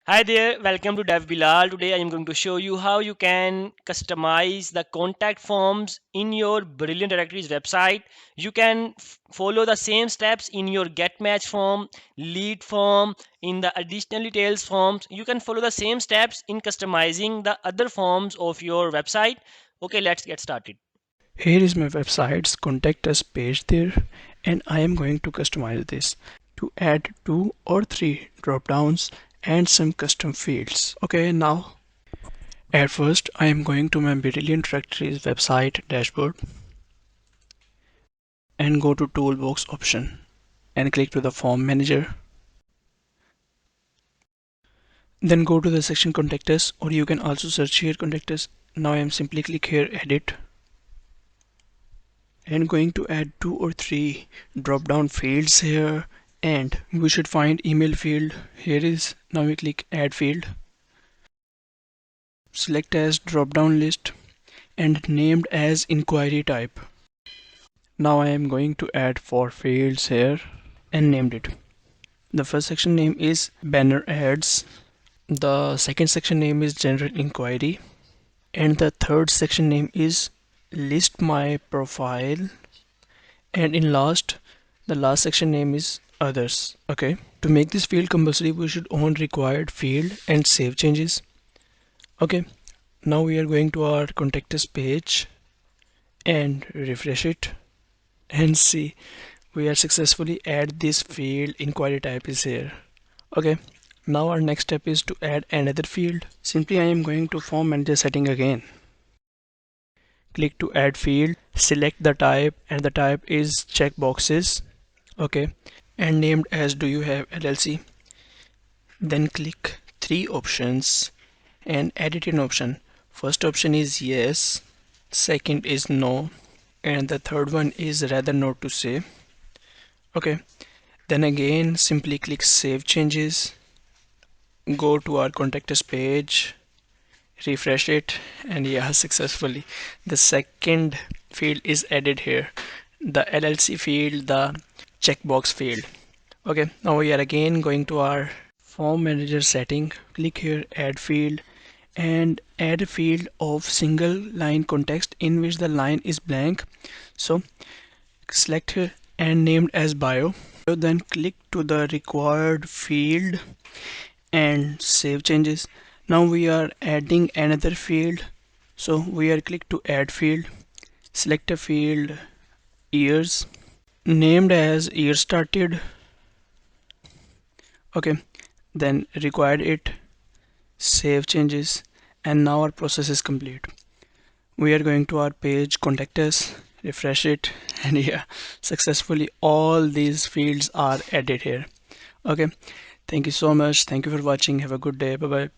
Hi there, welcome to Dev Bilal. Today I am going to show you how you can customize the contact forms in your Brilliant Directories website. You can follow the same steps in your get match form, lead form, in the additional details forms. You can follow the same steps in customizing the other forms of your website. Okay, let's get started. Here is my website's contact us page there, and I am going to customize this to add 2 or 3 drop downs and some custom fields. Okay, now at first I am going to my Brilliant Directories website dashboard and go to toolbox option and click to the form manager. Then go to the section contact us, or you can also search here contact us. Now I am simply click here edit and going to add 2 or 3 drop down fields here, and we should find email field. Here is, now we click add field, select as drop down list and named as inquiry type. Now I am going to add 4 fields here and named it. The first section name is banner ads, the second section name is general inquiry, and the third section name is list my profile, and in the last section name is others. Okay, to make this field compulsory we should own required field and save changes. Okay, now we are going to our contact us page and refresh it and see we are successfully add this field. Inquiry type is here. Okay, now our next step is to add another field. Simply I am going to form manager setting again, click to add field, select the type, and the type is checkboxes. Okay, and named as do you have LLC. Then click 3 options and edit an option. First option is yes, second is no, and the third one is rather not to say. Okay, then again simply click save changes, go to our contact us page, refresh it, and yeah, successfully the second field is added here, the LLC field, the checkbox field. Okay, now we are again going to our form manager setting, click here add field and add a field of single line context in which the line is blank. So select here and named as bio. Then click to the required field and save changes. Now we are adding another field, so we are click to add field, select a field years, named as year started. Okay, then required it, save changes, and now our process is complete. We are going to our page contact us, refresh it, and yeah, successfully all these fields are added here. Okay, thank you so much, thank you for watching, have a good day, bye bye.